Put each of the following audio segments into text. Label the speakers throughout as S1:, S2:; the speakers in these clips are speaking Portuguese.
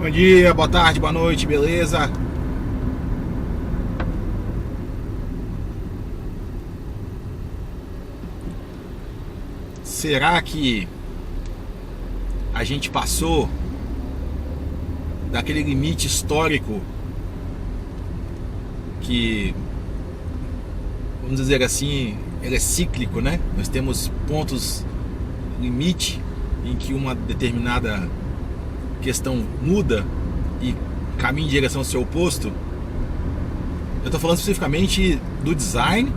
S1: Bom dia, boa tarde, boa noite, beleza? Será que a gente passou daquele limite histórico que, vamos dizer assim, ele é cíclico, né? Nós temos pontos limite em que uma determinada questão muda e caminha em direção ao seu oposto. Eu estou falando especificamente do design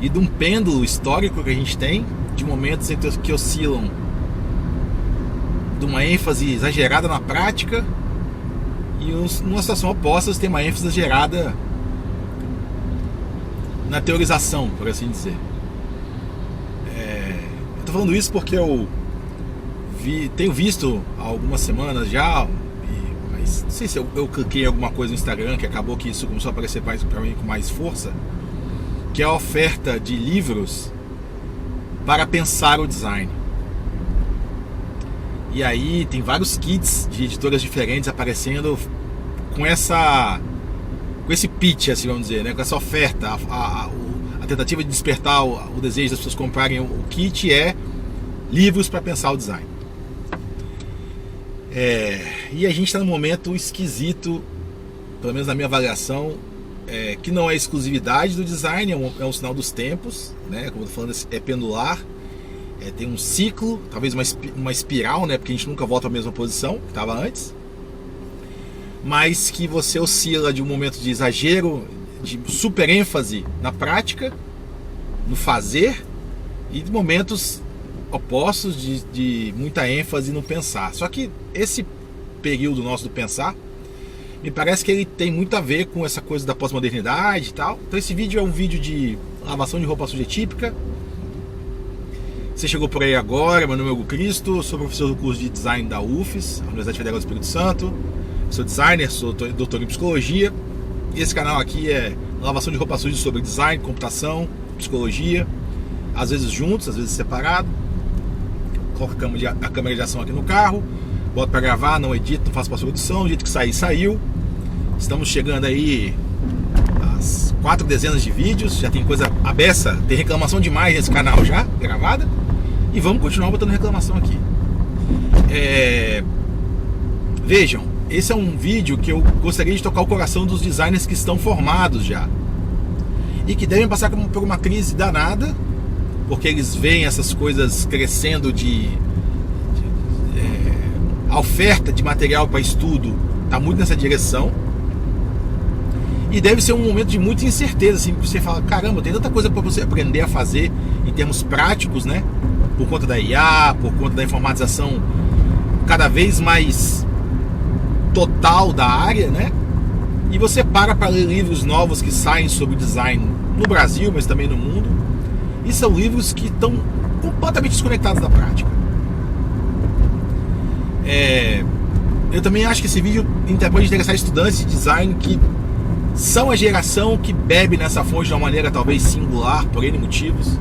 S1: e de um pêndulo histórico que a gente tem de momentos que oscilam de uma ênfase exagerada na prática e numa situação oposta você tem uma ênfase exagerada na teorização, por assim dizer. Eu estou falando isso porque eu tenho visto há algumas semanas já, mas não sei se eu cliquei em alguma coisa no Instagram que acabou que isso começou a aparecer para mim com mais força, que é a oferta de livros para pensar o design. E aí tem vários kits de editoras diferentes aparecendo com esse pitch, assim vamos dizer, né? Com essa oferta, a tentativa de despertar o desejo das pessoas comprarem o kit é livros para pensar o design. E a gente está num momento esquisito, pelo menos na minha avaliação, que não é exclusividade do design, é um sinal dos tempos, né? Como eu estou falando, é pendular, tem um ciclo, talvez uma espiral, né? Porque a gente nunca volta à mesma posição que estava antes, mas que você oscila de um momento de exagero, de super ênfase na prática, no fazer, e de momentos opostos de muita ênfase no pensar. Só que esse período nosso do pensar me parece que ele tem muito a ver com essa coisa da pós-modernidade e tal. Então esse vídeo é um vídeo de lavação de roupa suja típica. Você chegou por aí agora, meu nome é Hugo Cristo, sou professor do curso de design da UFES, Universidade Federal do Espírito Santo. Sou designer, sou doutor em psicologia. E esse canal aqui é lavação de roupa suja sobre design, computação, psicologia, às vezes juntos, às vezes separado. Coloco a câmera de ação aqui no carro, boto para gravar, não edito, não faço pós-produção, do jeito que sair, saiu. Estamos chegando aí às 4 dezenas de vídeos, já tem coisa à beça, tem reclamação demais nesse canal já, gravada. E vamos continuar botando reclamação aqui. Vejam, esse é um vídeo que eu gostaria de tocar o coração dos designers que estão formados já e que devem passar por uma crise danada, porque eles veem essas coisas crescendo a oferta de material para estudo está muito nessa direção, e deve ser um momento de muita incerteza, assim, você fala, caramba, tem tanta coisa para você aprender a fazer em termos práticos, né? Por conta da IA, por conta da informatização cada vez mais total da área, né? E você para ler livros novos que saem sobre design no Brasil, mas também no mundo, e são livros que estão completamente desconectados da prática. Eu também acho que esse vídeo pode interessar estudantes de design que são a geração que bebe nessa fonte de uma maneira talvez singular, por N motivos.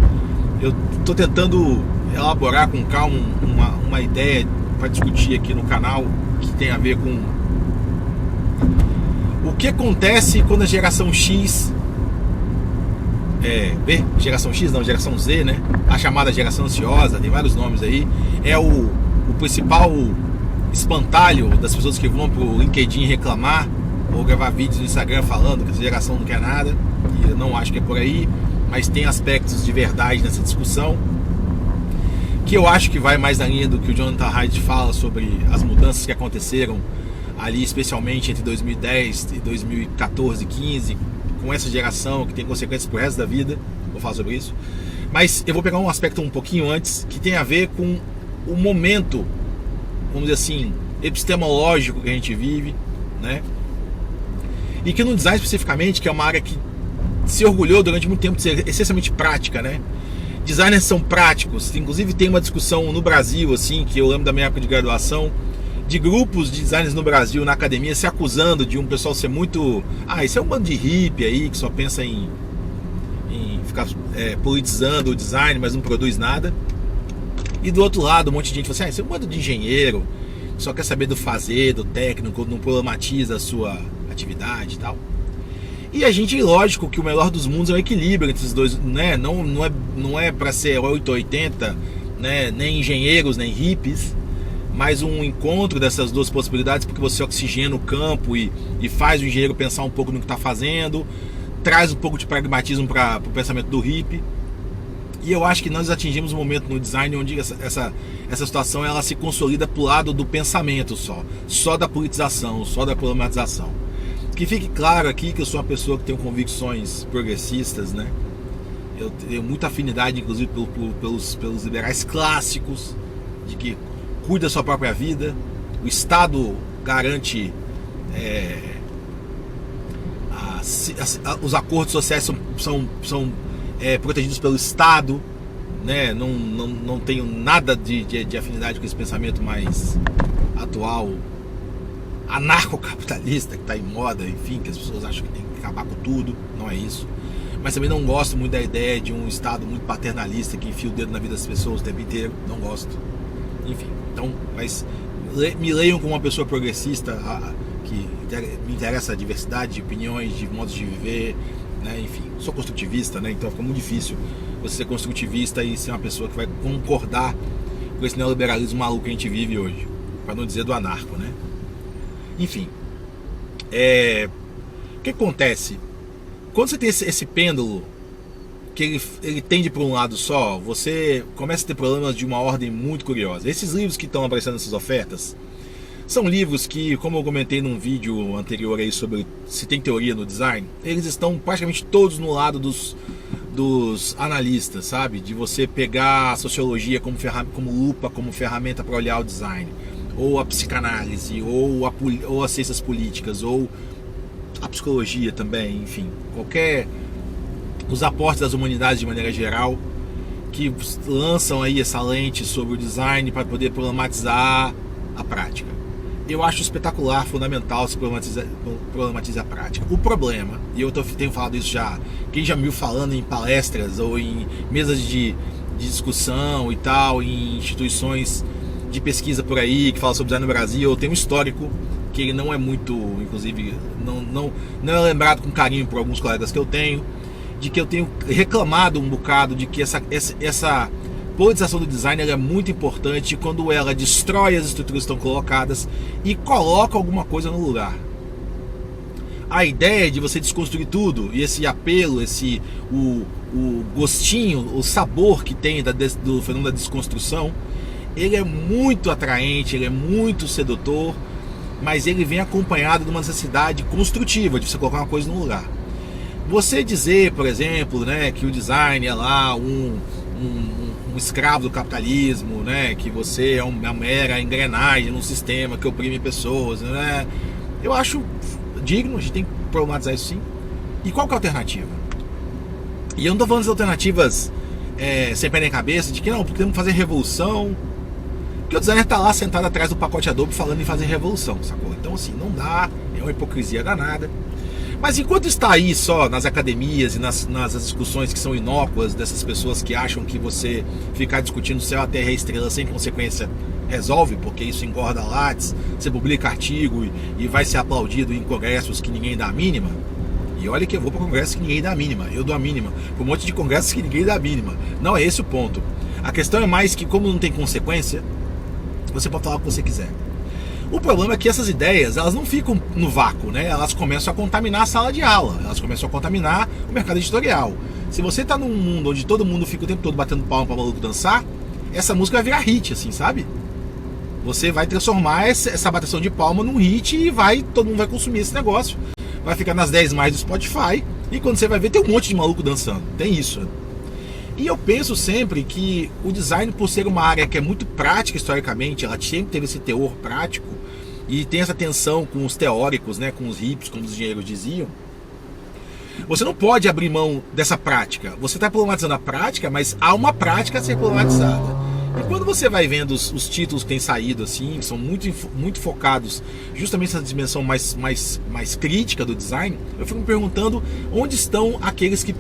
S1: Eu estou tentando elaborar com calma uma ideia para discutir aqui no canal que tem a ver com o que acontece quando a geração X geração X não, geração Z, né? A chamada geração ansiosa, tem vários nomes aí. É o principal espantalho das pessoas que vão pro LinkedIn reclamar ou gravar vídeos no Instagram falando que essa geração não quer nada. E eu não acho que é por aí, mas tem aspectos de verdade nessa discussão que eu acho que vai mais na linha do que o Jonathan Haidt fala sobre as mudanças que aconteceram ali, especialmente entre 2010 e 2014, 15, com essa geração que tem consequências pro resto da vida. Vou falar sobre isso, mas eu vou pegar um aspecto um pouquinho antes, que tem a ver com o momento, vamos dizer assim, epistemológico que a gente vive, né? E que no design especificamente, que é uma área que se orgulhou durante muito tempo de ser essencialmente prática, né? Designers são práticos. Inclusive tem uma discussão no Brasil, assim, que eu lembro da minha época de graduação, de grupos de designers no Brasil, na academia, se acusando de um pessoal ser muito... isso é um bando de hippie aí, que só pensa em ficar politizando o design, mas não produz nada. E do outro lado, um monte de gente fala assim, isso é um bando de engenheiro, só quer saber do fazer, do técnico, não problematiza a sua atividade e tal. E a gente, lógico que o melhor dos mundos é o equilíbrio entre esses dois, né? Não é para ser 880, né? Nem engenheiros, nem hippies, mas um encontro dessas duas possibilidades, porque você oxigena o campo e faz o engenheiro pensar um pouco no que está fazendo, traz um pouco de pragmatismo para o pensamento do hippie. E eu acho que nós atingimos um momento no design onde essa situação ela se consolida pro lado do pensamento só da politização, só da problematização. Que fique claro aqui que eu sou uma pessoa que tem convicções progressistas, né? Eu tenho muita afinidade, inclusive, pelos liberais clássicos, de que cuida da sua própria vida, o Estado garante os acordos sociais são protegidos pelo Estado, né? Não tenho nada de afinidade com esse pensamento mais atual, anarcocapitalista, que está em moda, enfim, que as pessoas acham que tem que acabar com tudo. Não é isso. Mas também não gosto muito da ideia de um Estado muito paternalista que enfia o dedo na vida das pessoas o tempo inteiro. Não gosto. Enfim, então, mas me leiam como uma pessoa progressista, que me interessa a diversidade de opiniões, de modos de viver, né? Enfim, sou construtivista, né? Então fica muito difícil você ser construtivista e ser uma pessoa que vai concordar com esse neoliberalismo maluco que a gente vive hoje, para não dizer do anarco, né? Enfim, o que acontece? Quando você tem esse pêndulo que ele tende para um lado só, você começa a ter problemas de uma ordem muito curiosa. Esses livros que estão aparecendo nessas ofertas são livros que, como eu comentei num vídeo anterior aí sobre se tem teoria no design, eles estão praticamente todos no lado dos analistas, sabe? De você pegar a sociologia como lupa, como ferramenta para olhar o design, ou a psicanálise, ou as ciências políticas, ou a psicologia também, enfim, os aportes das humanidades de maneira geral, que lançam aí essa lente sobre o design para poder problematizar a prática. Eu acho espetacular, fundamental se problematizar a prática. O problema, e eu tenho falado isso já, quem já me viu falando em palestras ou em mesas de discussão e tal, em instituições de pesquisa por aí que fala sobre design no Brasil, eu tenho um histórico que ele não é muito, inclusive, não é lembrado com carinho por alguns colegas que eu tenho, de que eu tenho reclamado um bocado de que essa politização do design é muito importante quando ela destrói as estruturas que estão colocadas e coloca alguma coisa no lugar. A ideia de você desconstruir tudo, e esse apelo, o gostinho, o sabor que tem do fenômeno da desconstrução, ele é muito atraente, ele é muito sedutor, mas ele vem acompanhado de uma necessidade construtiva, de você colocar uma coisa no lugar. Você dizer, por exemplo, né, que o design é lá um escravo do capitalismo, né, que você é uma mera engrenagem num sistema que oprime pessoas, né, eu acho digno, a gente tem que problematizar isso sim. E qual que é a alternativa? E eu não estou falando das alternativas sem pé nem cabeça, de que não, porque temos que fazer revolução, porque o designer está lá sentado atrás do pacote Adobe falando em fazer revolução, sacou? Então assim, não dá, é uma hipocrisia danada. Mas enquanto está aí só nas academias e nas discussões que são inócuas dessas pessoas que acham que você ficar discutindo céu, a terra e a estrela sem consequência resolve, porque isso engorda lattes, você publica artigo e vai ser aplaudido em congressos que ninguém dá a mínima. E olha que eu vou para congressos que ninguém dá a mínima, eu dou a mínima para um monte de congressos que ninguém dá a mínima. Não é esse o ponto. A questão é mais que, como não tem consequência, você pode falar o que você quiser. O problema é que essas ideias, elas não ficam no vácuo, né? Elas começam a contaminar a sala de aula, elas começam a contaminar o mercado editorial. Se você tá num mundo onde todo mundo fica o tempo todo batendo palma para o maluco dançar, essa música vai virar hit, assim, sabe? Você vai transformar essa bateção de palma num hit e todo mundo vai consumir esse negócio. Vai ficar nas 10 mais do Spotify e quando você vai ver, tem um monte de maluco dançando. Tem isso. E eu penso sempre que o design, por ser uma área que é muito prática historicamente, ela sempre teve esse teor prático e tem essa tensão com os teóricos, né, com os hippies, como os engenheiros diziam. Você não pode abrir mão dessa prática. Você está problematizando a prática, mas há uma prática a ser problematizada. E quando você vai vendo os títulos que têm saído assim, que são muito focados justamente nessa dimensão mais crítica do design, eu fico me perguntando onde estão aqueles que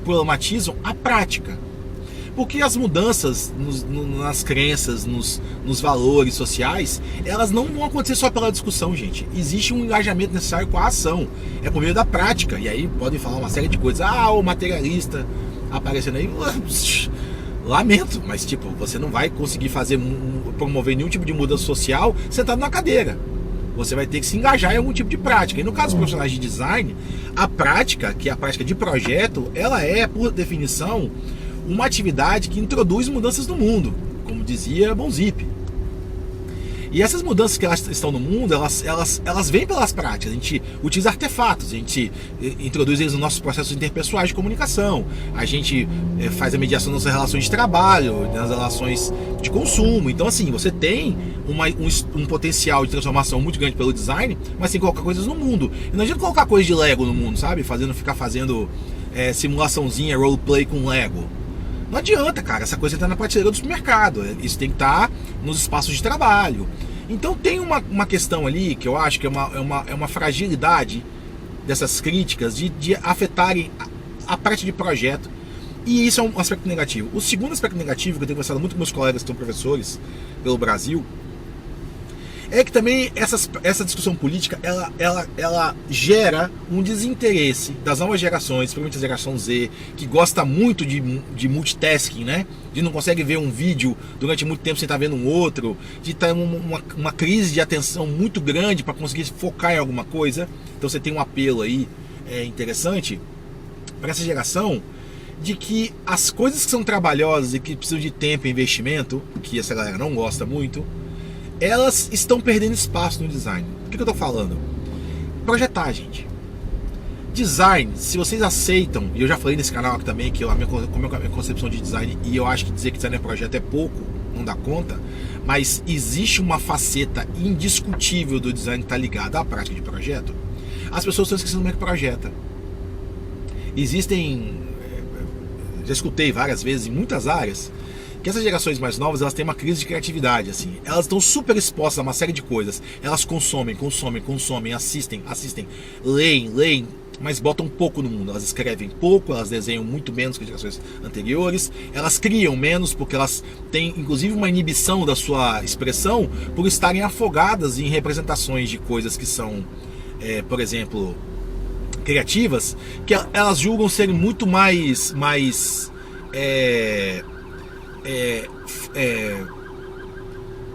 S1: problematizam a prática. Porque as mudanças nas crenças, nos valores sociais, elas não vão acontecer só pela discussão, gente. Existe um engajamento necessário com a ação. É por meio da prática. E aí podem falar uma série de coisas. Ah, o materialista aparecendo aí. Lamento, mas tipo, você não vai conseguir promover nenhum tipo de mudança social sentado na cadeira. Você vai ter que se engajar em algum tipo de prática. E no caso dos profissionais de design, a prática, que é a prática de projeto, ela é, por definição, uma atividade que introduz mudanças no mundo, como dizia Bonzip. E essas mudanças que elas estão no mundo, elas vêm pelas práticas. A gente utiliza artefatos, a gente introduz eles nos nossos processos interpessoais de comunicação, a gente faz a mediação nas relações de trabalho, nas relações de consumo. Então, assim, você tem um potencial de transformação muito grande pelo design, mas tem que colocar coisas no mundo. E não adianta colocar coisas de Lego no mundo, sabe? Ficar fazendo simulaçãozinha, roleplay com Lego. Não adianta, cara, essa coisa está na prateleira do supermercado. Isso tem que estar nos espaços de trabalho. Então tem uma questão ali que eu acho que é uma fragilidade dessas críticas de afetarem a prática de projeto. E isso é um aspecto negativo. O segundo aspecto negativo, que eu tenho conversado muito com meus colegas que são professores pelo Brasil, é que também essa discussão política ela gera um desinteresse das novas gerações, principalmente a geração Z, que gosta muito de multitasking, né? De não consegue ver um vídeo durante muito tempo sem estar vendo um outro, de estar uma crise de atenção muito grande para conseguir focar em alguma coisa. Então você tem um apelo aí interessante para essa geração, de que as coisas que são trabalhosas e que precisam de tempo e investimento, que essa galera não gosta muito, elas estão perdendo espaço no design. O que eu estou falando? Projetar, gente. Design, se vocês aceitam, e eu já falei nesse canal aqui também, que a minha concepção de design, e eu acho que dizer que design é projeto é pouco, não dá conta, mas existe uma faceta indiscutível do design que está ligada à prática de projeto. As pessoas estão esquecendo como é que projeta. Existem, já escutei várias vezes em muitas áreas, que essas gerações mais novas, elas têm uma crise de criatividade, assim. Elas estão super expostas a uma série de coisas. Elas consomem, assistem, leem, mas botam pouco no mundo. Elas escrevem pouco, elas desenham muito menos que as gerações anteriores. Elas criam menos porque elas têm, inclusive, uma inibição da sua expressão por estarem afogadas em representações de coisas que são, por exemplo, criativas, que elas julgam serem muito mais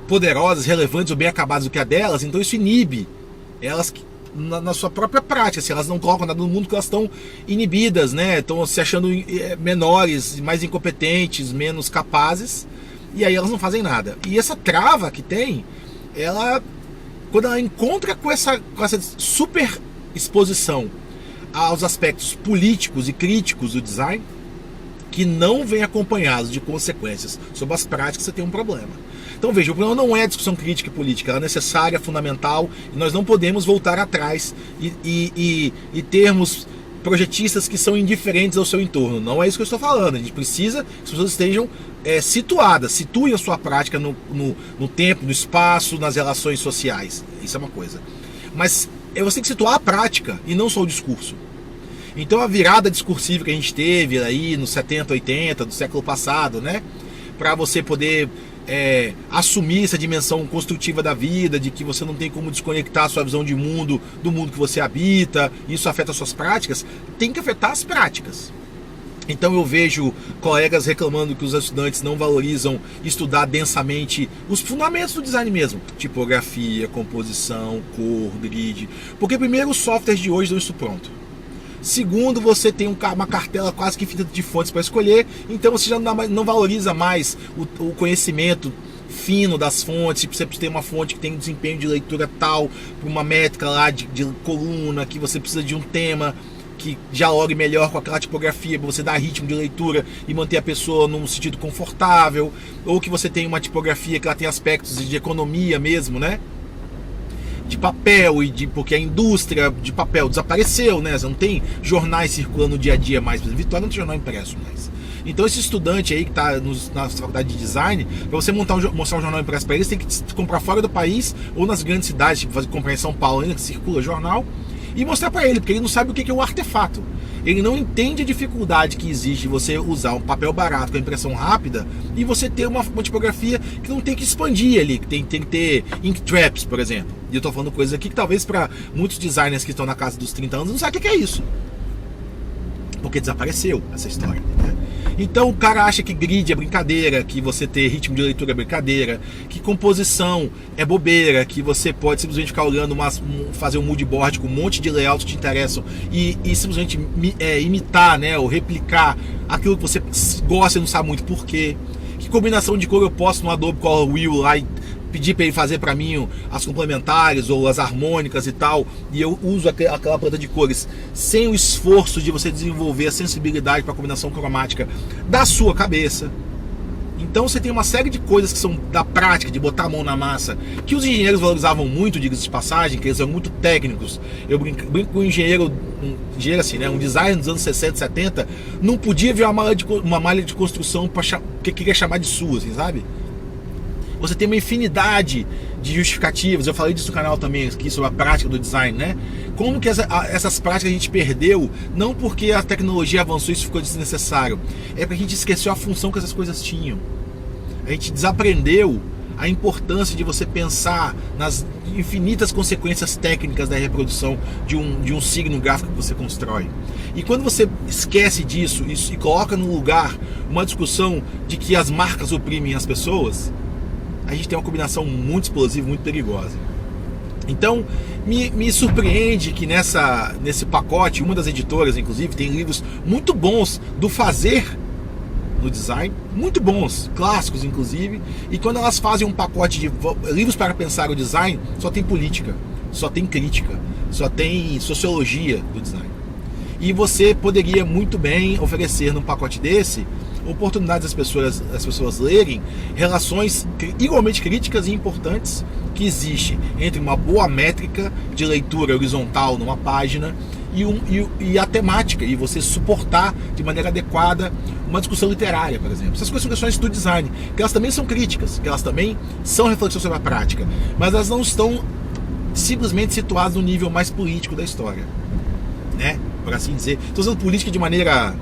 S1: poderosas, relevantes ou bem acabadas do que a delas. Então isso inibe elas na sua própria prática. Se elas não colocam nada no mundo, que elas estão inibidas, né? Estão se achando menores, mais incompetentes, menos capazes, e aí elas não fazem nada. E essa trava que tem, quando ela encontra com essa super exposição aos aspectos políticos e críticos do design, que não vem acompanhados de consequências sobre as práticas, você tem um problema. Então veja, o problema não é a discussão crítica e política, ela é necessária, fundamental, e nós não podemos voltar atrás e termos projetistas que são indiferentes ao seu entorno. Não é isso que eu estou falando. A gente precisa que as pessoas estejam situadas, situem a sua prática no tempo, no espaço, nas relações sociais. Isso é uma coisa. Mas você tem que situar a prática e não só o discurso. Então a virada discursiva que a gente teve aí nos 70, 80 do século passado, né, para você poder assumir essa dimensão construtiva da vida, de que você não tem como desconectar a sua visão de mundo do mundo que você habita, isso afeta as suas práticas, tem que afetar as práticas. Então eu vejo colegas reclamando que os estudantes não valorizam estudar densamente os fundamentos do design mesmo, tipografia, composição, cor, grid, porque primeiro os softwares de hoje dão isso pronto. Segundo, você tem uma cartela quase que infinita de fontes para escolher, então você já não valoriza mais o conhecimento fino das fontes. Você precisa ter uma fonte que tem um desempenho de leitura tal, para uma métrica lá de coluna, que você precisa de um tema que dialogue melhor com aquela tipografia, para você dar ritmo de leitura e manter a pessoa num sentido confortável, ou que você tem uma tipografia que ela tem aspectos de economia mesmo, né? De papel, porque a indústria de papel desapareceu, né? Você não tem jornais circulando no dia a dia mais. Vitória não tem jornal impresso mais. Então esse estudante aí que está na faculdade de design, para você mostrar um jornal impresso para eles, tem que comprar fora do país ou nas grandes cidades, tipo comprar em São Paulo ainda, que circula jornal. e mostrar para ele, porque ele não sabe o que é um artefato. Ele não entende a dificuldade que existe de você usar um papel barato com impressão rápida e você ter uma tipografia que não tem que expandir ali, que tem que ter ink traps, por exemplo. E eu tô falando coisas aqui que talvez para muitos designers que estão na casa dos 30 anos não sabem o que é isso. Porque desapareceu essa história, né? Então o cara acha que grid é brincadeira, que você ter ritmo de leitura é brincadeira, que composição é bobeira, que você pode simplesmente ficar olhando, fazer um mood board com um monte de layouts que te interessam e simplesmente imitar, né, ou replicar aquilo que você gosta e não sabe muito por quê. Que combinação de cor eu posso no Adobe Color Wheel lá e pedir para ele fazer para mim as complementares ou as harmônicas e tal, e eu uso aquela paleta de cores sem o esforço de você desenvolver a sensibilidade para a combinação cromática da sua cabeça. Então você tem uma série de coisas que são da prática, de botar a mão na massa, que os engenheiros valorizavam muito, diga-se de passagem, que eles são muito técnicos. Eu brinco com um engenheiro assim, né, um designer dos anos 60, 70, não podia ver uma malha de construção que queria chamar de sua, assim, sabe? Você tem uma infinidade de justificativas. Eu falei disso no canal também, aqui sobre a prática do design, né? Como que essas práticas a gente perdeu, não porque a tecnologia avançou e isso ficou desnecessário, é porque a gente esqueceu a função que essas coisas tinham. A gente desaprendeu a importância de você pensar nas infinitas consequências técnicas da reprodução de um signo gráfico que você constrói. E quando você esquece disso e coloca no lugar uma discussão de que as marcas oprimem as pessoas, a gente tem uma combinação muito explosiva, muito perigosa. Então, me surpreende que nesse pacote, uma das editoras, inclusive, tem livros muito bons do fazer no design, muito bons, clássicos, inclusive, e quando elas fazem um pacote de livros para pensar o design, só tem política, só tem crítica, só tem sociologia do design. E você poderia muito bem oferecer num pacote desse oportunidades das pessoas lerem relações igualmente críticas e importantes que existem entre uma boa métrica de leitura horizontal numa página e a temática, e você suportar de maneira adequada uma discussão literária, por exemplo. Essas coisas são questões do design, que elas também são críticas, que elas também são reflexões sobre a prática, mas elas não estão simplesmente situadas no nível mais político da história, né? Por assim dizer. Estou usando política de maneira...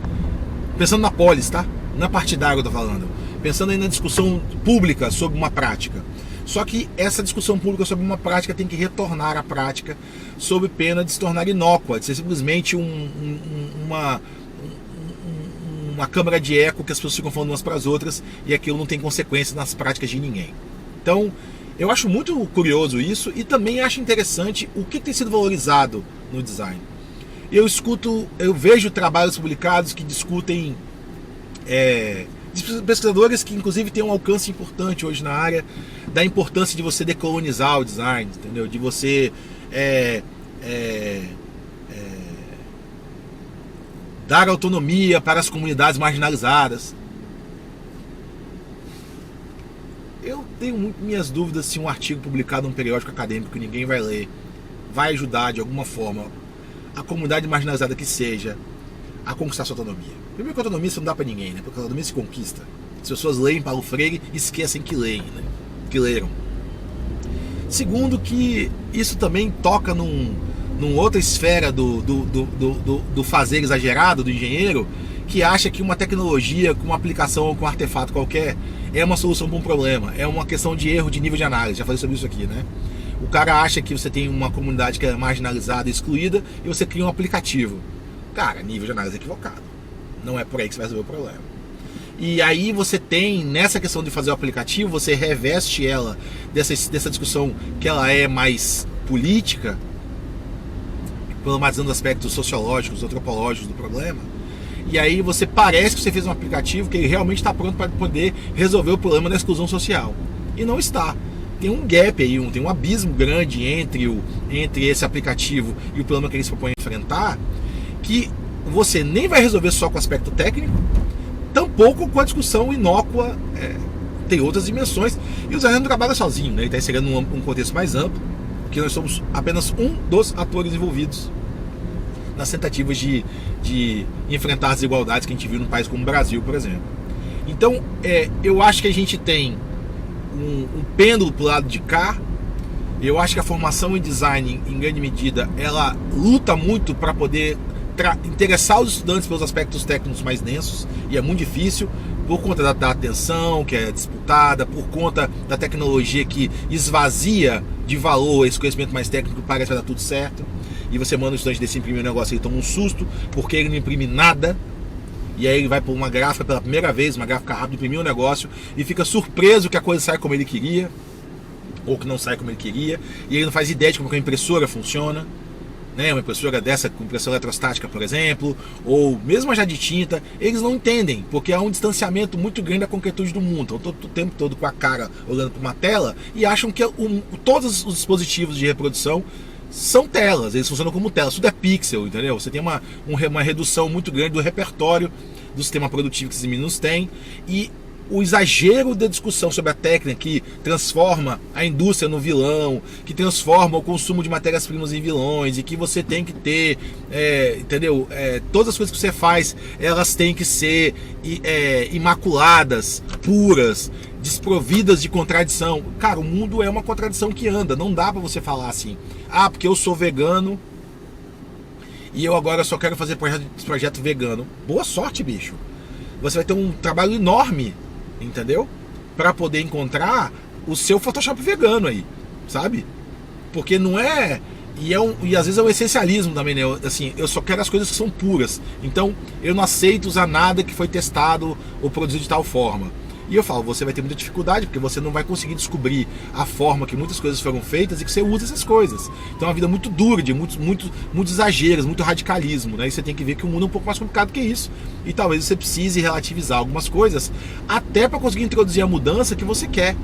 S1: pensando na polis, tá? Na partidária eu tô falando, pensando aí na discussão pública sobre uma prática. Só que essa discussão pública sobre uma prática tem que retornar à prática sob pena de se tornar inócua, de ser simplesmente uma câmara de eco que as pessoas ficam falando umas para as outras e aquilo não tem consequências nas práticas de ninguém. Então, eu acho muito curioso isso e também acho interessante o que tem sido valorizado no design. Eu vejo trabalhos publicados que discutem pesquisadores que inclusive têm um alcance importante hoje na área da importância de você decolonizar o design, entendeu? De você dar autonomia para as comunidades marginalizadas. Eu tenho muito minhas dúvidas se um artigo publicado num periódico acadêmico que ninguém vai ler vai ajudar de alguma forma a comunidade marginalizada que seja a conquistar sua autonomia. Primeiro que a autonomia isso não dá pra ninguém, né? Porque a autonomia se conquista. As pessoas leem Paulo Freire e esquecem que leem, né? Que leram. Segundo que isso também toca numa outra esfera do fazer exagerado do engenheiro, que acha que uma tecnologia com uma aplicação ou com um artefato qualquer é uma solução para um problema. É uma questão de erro de nível de análise. Já falei sobre isso aqui, né? O cara acha que você tem uma comunidade que é marginalizada e excluída e você cria um aplicativo. Cara, nível de análise equivocado. Não é por aí que você vai resolver o problema. E aí você tem, nessa questão de fazer o aplicativo, você reveste ela dessa discussão que ela é mais política, problematizando aspectos sociológicos, antropológicos do problema. E aí você parece que você fez um aplicativo que ele realmente está pronto para poder resolver o problema da exclusão social. E não está. Tem um gap aí, tem um abismo grande entre esse aplicativo e o problema que ele se propõe a enfrentar, que você nem vai resolver só com o aspecto técnico, tampouco com a discussão inócua, tem outras dimensões, e o designer não trabalha sozinho, né? Ele está inserindo um contexto mais amplo, que nós somos apenas um dos atores envolvidos nas tentativas de enfrentar as desigualdades que a gente viu num país como o Brasil, por exemplo. Então, eu acho que a gente tem um pêndulo para o lado de cá, Eu acho que a formação em design, em grande medida, ela luta muito para poder interessar os estudantes pelos aspectos técnicos mais densos, e é muito difícil por conta da atenção que é disputada, por conta da tecnologia que esvazia de valor esse conhecimento mais técnico, parece que vai dar tudo certo, e você manda o estudante desse imprimir um negócio, ele toma um susto porque ele não imprime nada, e aí ele vai por uma gráfica pela primeira vez, uma gráfica rápida, imprimir um negócio e fica surpreso que a coisa sai como ele queria, ou que não sai como ele queria, e ele não faz ideia de como a impressora funciona, né? Uma impressora dessa, com impressora eletrostática, por exemplo, ou mesmo já de tinta, eles não entendem, porque há um distanciamento muito grande da concretude do mundo. Então, todo o tempo todo com a cara olhando para uma tela e acham que todos os dispositivos de reprodução são telas, eles funcionam como telas, tudo é pixel, entendeu? Você tem uma redução muito grande do repertório do sistema produtivo que esses meninos têm, e o exagero da discussão sobre a técnica que transforma a indústria no vilão, que transforma o consumo de matérias-primas em vilões, e que você tem que ter, entendeu? Todas as coisas que você faz, elas têm que ser imaculadas, puras, desprovidas de contradição. Cara, o mundo é uma contradição que anda, não dá pra você falar assim, porque eu sou vegano e eu agora só quero fazer projeto vegano. Boa sorte, bicho. Você vai ter um trabalho enorme, entendeu? Para poder encontrar o seu Photoshop vegano aí, sabe? Porque não é... E às vezes é um essencialismo também, né? Assim, eu só quero as coisas que são puras. Então, eu não aceito usar nada que foi testado ou produzido de tal forma. E eu falo, você vai ter muita dificuldade, porque você não vai conseguir descobrir a forma que muitas coisas foram feitas e que você usa essas coisas. Então é uma vida muito dura, de muitos exageros, muito radicalismo, né? E você tem que ver que o mundo é um pouco mais complicado que isso. E talvez você precise relativizar algumas coisas, até para conseguir introduzir a mudança que você quer.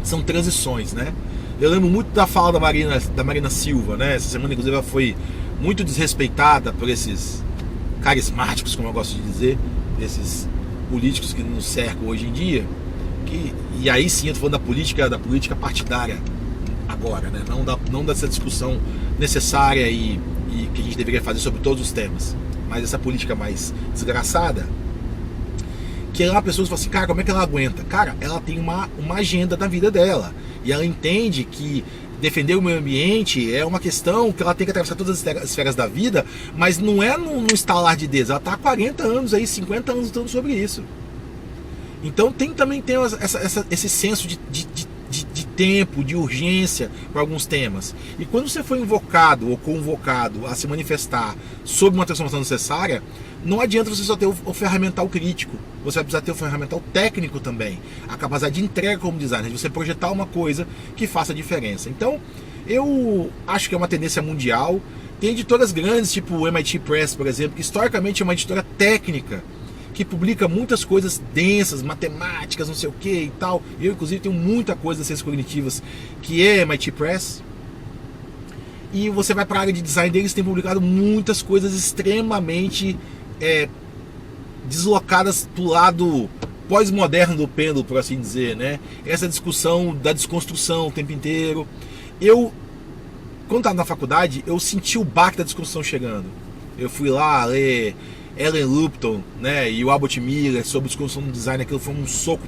S1: São transições, né? Eu lembro muito da fala da Marina Silva, né? Essa semana, inclusive, ela foi muito desrespeitada por esses carismáticos, como eu gosto de dizer, esses políticos que nos cercam hoje em dia, e aí sim eu tô falando da política partidária agora, né? Não dessa discussão necessária e que a gente deveria fazer sobre todos os temas, mas essa política mais desgraçada, que lá pessoas falam assim, cara, como é que ela aguenta? Cara, ela tem uma agenda da vida dela, e ela entende que defender o meio ambiente é uma questão que ela tem que atravessar todas as esferas da vida, mas não é no estalar de dedos. Ela está há 40 anos aí, 50 anos lutando sobre isso. Então também tem esse senso de tempo, de urgência para alguns temas. E quando você for invocado ou convocado a se manifestar sobre uma transformação necessária, não adianta você só ter o ferramental crítico, você vai precisar ter o ferramental técnico também, a capacidade de entrega como designer, de você projetar uma coisa que faça diferença. Então, eu acho que é uma tendência mundial. Tem editoras grandes, tipo o MIT Press, por exemplo, que historicamente é uma editora técnica, que publica muitas coisas densas, matemáticas, não sei o que e tal. Eu, inclusive, tenho muita coisa das ciências cognitivas que é MIT Press. E você vai para a área de design deles, tem publicado muitas coisas extremamente deslocadas para o lado pós-moderno do pêndulo, por assim dizer, né? Essa discussão da desconstrução o tempo inteiro. Quando estava na faculdade, eu senti o baque da desconstrução chegando. Eu fui lá ler Ellen Lupton, né, e o Albert Miller sobre desconstrução do design. Aquilo foi um soco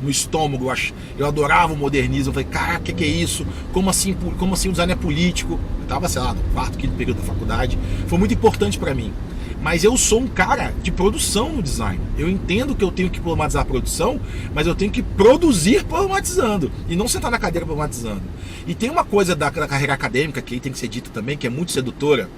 S1: no estômago. Eu adorava o modernismo. Eu falei, caraca, que é isso? Como assim o design é político? Eu estava, sei lá, no quarto, quinto período da faculdade. Foi muito importante para mim. Mas eu sou um cara de produção no design. Eu entendo que eu tenho que problematizar a produção, mas eu tenho que produzir problematizando, e não sentar na cadeira problematizando. E tem uma coisa da carreira acadêmica que aí tem que ser dita também, que é muito sedutora.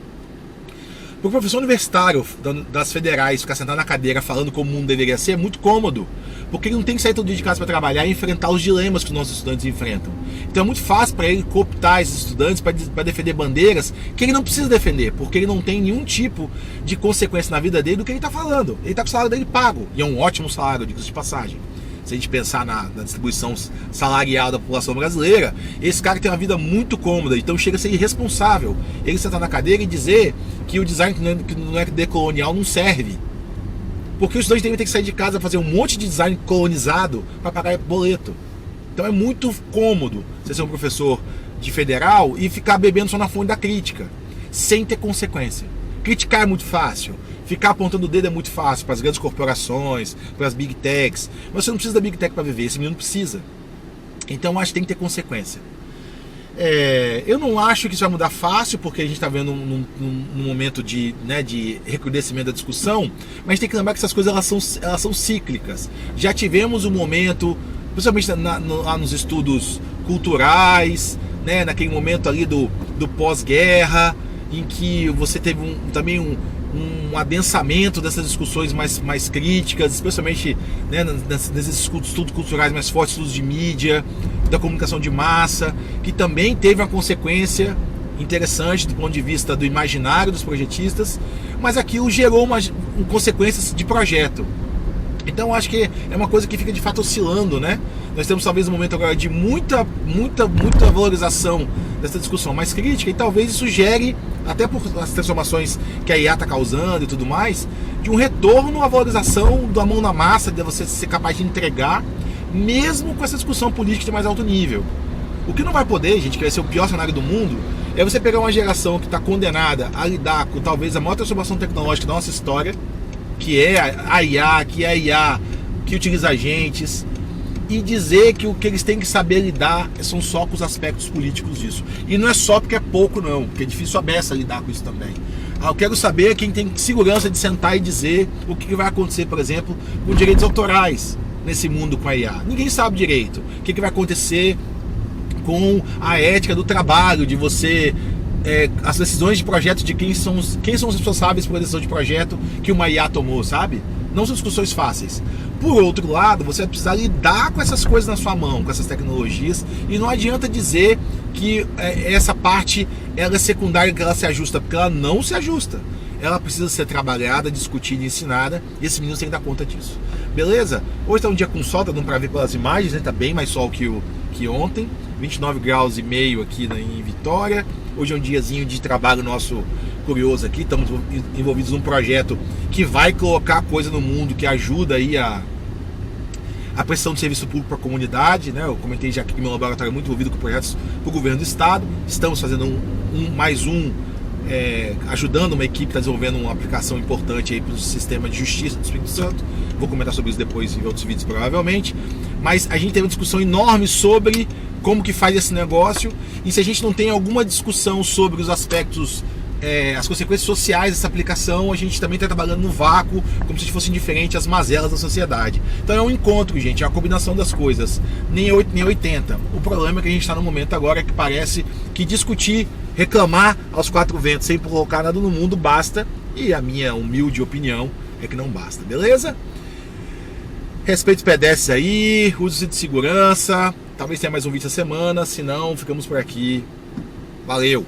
S1: Para o professor universitário das federais ficar sentado na cadeira falando como o mundo deveria ser, é muito cômodo, porque ele não tem que sair todo dia de casa para trabalhar e enfrentar os dilemas que os nossos estudantes enfrentam. Então é muito fácil para ele cooptar esses estudantes para defender bandeiras que ele não precisa defender, porque ele não tem nenhum tipo de consequência na vida dele do que ele está falando. Ele está com o salário dele pago, e é um ótimo salário, digo de passagem. Se a gente pensar na distribuição salarial da população brasileira, esse cara tem uma vida muito cômoda, então chega a ser irresponsável ele sentar na cadeira e dizer que o design que não é decolonial não serve. Porque o estudante tem que sair de casa fazer um monte de design colonizado para pagar boleto. Então é muito cômodo você ser um professor de federal e ficar bebendo só na fonte da crítica, sem ter consequência. Criticar é muito fácil, ficar apontando o dedo é muito fácil para as grandes corporações, para as big techs, mas você não precisa da big tech para viver, esse menino precisa. Então eu acho que tem que ter consequência. Eu não acho que isso vai mudar fácil, porque a gente está vendo num momento de recrudescimento da discussão, mas a gente tem que lembrar que essas coisas elas são cíclicas. Já tivemos um momento, principalmente lá nos estudos culturais, né, naquele momento ali do pós-guerra, em que você teve também um adensamento dessas discussões mais críticas, especialmente, né, nesses estudos culturais mais fortes, estudos de mídia, da comunicação de massa, que também teve uma consequência interessante do ponto de vista do imaginário dos projetistas, mas aquilo gerou consequências de projeto. Então acho que é uma coisa que fica de fato oscilando, né? Nós temos talvez um momento agora de muita valorização dessa discussão mais crítica, e talvez isso gere, até por as transformações que a IA está causando e tudo mais, de um retorno à valorização da mão na massa, de você ser capaz de entregar, mesmo com essa discussão política de mais alto nível. O que não vai poder, gente, que vai ser o pior cenário do mundo, é você pegar uma geração que está condenada a lidar com talvez a maior transformação tecnológica da nossa história, que é a IA, que utiliza agentes, e dizer que o que eles têm que saber lidar são só com os aspectos políticos disso. E não é só porque é pouco, não, porque é difícil a beça lidar com isso também. Eu quero saber quem tem segurança de sentar e dizer o que vai acontecer, por exemplo, com direitos autorais nesse mundo com a IA. Ninguém sabe direito o que vai acontecer com a ética do trabalho, de você... as decisões de projeto, de quem são os responsáveis por decisão de projeto que uma IA tomou, sabe? Não são discussões fáceis. Por outro lado, você vai precisar lidar com essas coisas na sua mão, com essas tecnologias, e não adianta dizer que essa parte ela é secundária, que ela se ajusta, porque ela não se ajusta. Ela precisa ser trabalhada, discutida e ensinada, e esse menino tem que dar conta disso. Beleza? Hoje está um dia com sol, tá dando para ver pelas imagens, né? Tá bem mais sol que ontem, 29 graus e meio aqui em Vitória. Hoje é um diazinho de trabalho nosso curioso aqui, estamos envolvidos num projeto que vai colocar coisa no mundo que ajuda aí a prestação de serviço público para a comunidade, né? Eu comentei já aqui que meu laboratório é muito envolvido com projetos para o governo do estado. Estamos fazendo ajudando uma equipe que está desenvolvendo uma aplicação importante aí para o sistema de justiça do Espírito Santo. Vou comentar sobre isso depois em outros vídeos provavelmente. Mas a gente teve uma discussão enorme sobre como que faz esse negócio, e se a gente não tem alguma discussão sobre os aspectos, as consequências sociais dessa aplicação, a gente também está trabalhando no vácuo, como se fosse indiferente às mazelas da sociedade. Então é um encontro, gente, é uma combinação das coisas, nem 8 nem 80. O problema é que a gente está no momento agora que parece que discutir, reclamar aos quatro ventos sem colocar nada no mundo basta, e a minha humilde opinião é que não basta, beleza? Respeite os pedestres aí, use de segurança. Talvez tenha mais um vídeo essa semana, se não, ficamos por aqui. Valeu!